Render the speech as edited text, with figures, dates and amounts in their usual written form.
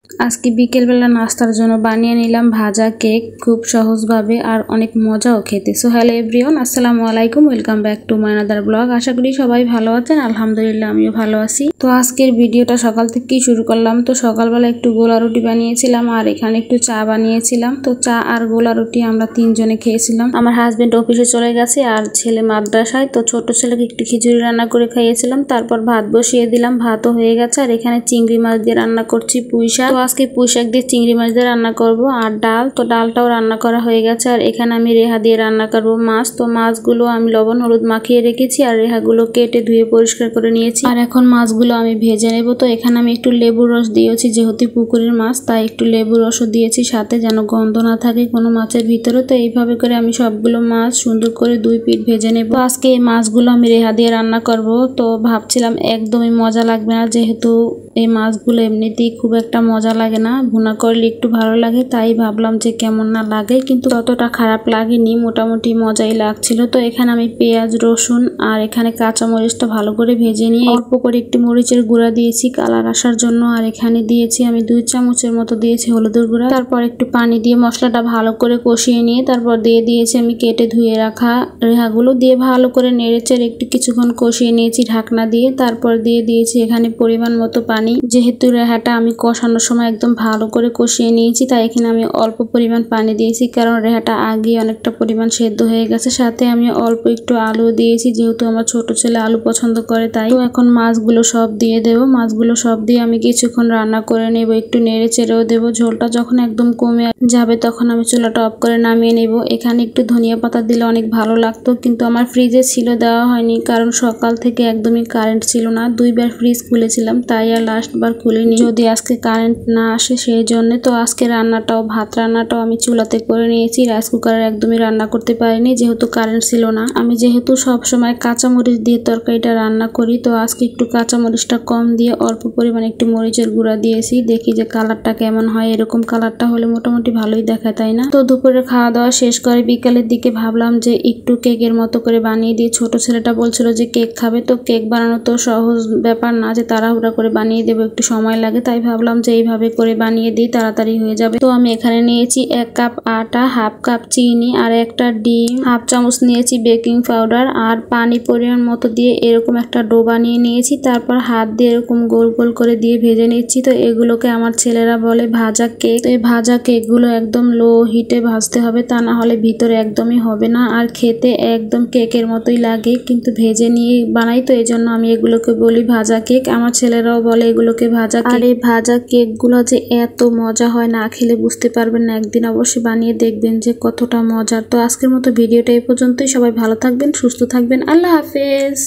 আজকে বিকেলবেলা নাস্তার জন্য বানিয়ে নিলাম ভাজা কেক, খুব সহজভাবে আর অনেক মজাও খেতে। সো হ্যালো এভরিওয়ান, আসসালামু আলাইকুম, welcome back to my another blog. আশা করি সবাই ভালো আছেন, আলহামদুলিল্লাহ আমিও ভালো আছি। তো আজকের ভিডিওটা সকাল থেকেই শুরু করলাম। তো সকালবেলা একটু গোলা রুটি বানিয়েছিলাম আর এখানে একটু চা বানিয়েছিলাম। তো চা আর গোলা রুটি আমরা তিনজনে খেয়েছিলাম। আমার হাজবেন্ড অফিসে চলে গেছে আর ছেলে মাদ্রাসায়। তো ছোট ছেলেকে একটু খিচুড়ি রান্না করে খাইয়েছিলাম, তারপর ভাত বসিয়ে দিলাম, ভাতও হয়ে গেছে। আর এখানে চিংড়ি মাছ দিয়ে রান্না করছি, পুঁই শাক। তো আজকে পুঁই শাক দিয়ে চিংড়ি মাছ দিয়ে রান্না করব। আর ডাল, তো ডালটাও রান্না করা হয়ে গেছে। আর এখানে আমি রেহা দিয়ে রান্না করব মাছ। তো মাছগুলো আমি লবণ হলুদ মাখিয়ে রেখেছি আর রেহাগুলো কেটে ধুয়ে পরিষ্কার করে নিয়েছি। আর এখন মাছগুলো আমি ভেজে নেব। তো এখানে আমি একটু লেবুর রস দিয়েছি, যেহেতু পুকুরের মাছ তাই একটু লেবুর রসও দিয়েছি সাথে, যেন গন্ধ না থাকে কোনো মাছের ভিতরে। তো এইভাবে করে আমি সবগুলো মাছ সুন্দর করে দুই পিঠ ভেজে নেব। তো আজকে এই মাছগুলো আমি রেহা দিয়ে রান্না করব। তো ভাবছিলাম একদমই মজা লাগবে না, যেহেতু এই মাছগুলো এমনিতেই খুব একটা মজা লাগে না, ভুনা করলে একটু ভালো লাগে, তাই ভাবলাম যে কেমন না লাগে, কিন্তু ততটা খারাপ লাগেনি, মোটামুটি মজাই লাগছিল। তো এখানে আমি পেঁয়াজ রসুন আর এখানে কাঁচা মরিচটা ভালো করে ভেজে নিয়ে অল্প করে একটু মরিচের গুঁড়া দিয়েছি কালার আসার জন্য। আর এখানে দিয়েছি আমি 2 চামচের মতো দিয়েছি হলুদের গুঁড়া। তারপর একটু পানি দিয়ে মশলাটা ভালো করে কষিয়ে নিয়ে তারপর দিয়ে দিয়েছি আমি কেটে ধুয়ে রাখা রেহাগুলো, দিয়ে ভালো করে নেড়েচেড়ে একটু কিছুক্ষণ কষিয়ে নিয়েছি ঢাকনা দিয়ে। তারপর দিয়ে দিয়েছি এখানে পরিমাণ মতো পানি, যেহেতু রেহাটা আমি কষানোর সময় একদম ভালো করে কষিয়ে নিয়েছি তাই এখানে আমি অল্প পরিমাণ পানি দিয়েছি, কারণ রেহাটা আগে অনেকটা পরিমাণ সেদ্ধ হয়ে গেছে। সাথে আমি অল্প একটু আলু দিয়েছি, যেহেতু আমার ছোট ছেলে আলু পছন্দ করে তাই। তো এখন মাছগুলো সব দিয়ে দেবো। মাছগুলো সব দিয়ে আমি কিছুক্ষণ রান্না করে নেব, একটু নেড়ে চেড়েও দেবো। ঝোলটা যখন একদম কমে যাবে তখন আমি চুলাটা অফ করে নামিয়ে নেব। এখানে একটু ধনিয়া পাতা দিলে অনেক ভালো লাগতো, কিন্তু আমার ফ্রিজে ছিল, দেওয়া হয়নি, কারণ সকাল থেকে একদমই কারেন্ট ছিল না। 2 বার ফ্রিজ খুলেছিলাম তাই আর লাস্ট বার খুলিনি, যদি আজকে কারেন্ট না আসে সেই জন্য। তো আজকে রান্নাটাও, ভাত রান্নাটাও আমি চুলাতে করে নিয়েছি, রাইস কুকারে একদমই রান্না করতে পারিনি যেহেতু কারেন্ট ছিল না। আমি যেহেতু সব সময় কাঁচামরিচ দিয়ে তরকারিটা রান্না করি, তো আজকে একটু কাঁচামরিচটা কম দিয়ে অল্প পরিমাণে একটু মরিচের গুঁড়া দিয়েছি, দেখি যে কালারটা কেমন হয়। এরকম কালারটা হলে মোটামুটি ভালোই দেখায়, তাই না? তো দুপুরে খাওয়া দাওয়া শেষ করে বিকালের দিকে ভাবলাম যে একটু কেকের মতো করে বানিয়ে দিই। ছোট ছেলেটা বলছিল যে কেক খাবে, তো কেক বানানো তো সহজ ব্যাপার না যে তাড়াহুড়া করে বানিয়ে দেবো, একটু সময় লাগে, তাই ভাবলাম যে এইভাবে করে বানিয়ে দিই, তাড়াতাড়ি হয়ে যাবে। তো আমি এখানে নিয়েছি 1 কাপ আটা, হাফ কাপ চিনি আর একটা ডিম, হাফ চামচ নিয়েছি বেকিং পাউডার আর পানি পরিমাণ মতো দিয়ে এরকম একটা ডো বানিয়ে নিয়েছি। তারপর হাত দিয়ে এরকম গোল গোল করে দিয়ে ভেজে নিচ্ছি। তো এগুলোকে আমার ছেলেরা বলে ভাজা কেক। তো এই ভাজা কেকগুলো একদম লো হিটে ভাজতে হবে, তা না হলে ভিতরে একদমই হবে না, আর খেতে একদম কেকের মতোই লাগে, কিন্তু ভেজে নিয়ে বানাই তো এই জন্য আমি এগুলোকে বলি ভাজা কেক। আমার ছেলেরাও বলে এগুলোকে ভাজা কেক। আর এই ভাজা কেকগুলো যে এত মজা হয়, না খেলে বুঝতে পারবেন না, একদিন অবশ্যই বানিয়ে দেখবেন যে কতটা মজার। তো আজকের মতো ভিডিওটা এই পর্যন্তই। সবাই ভালো থাকবেন, সুস্থ থাকবেন, আল্লাহ হাফেজ।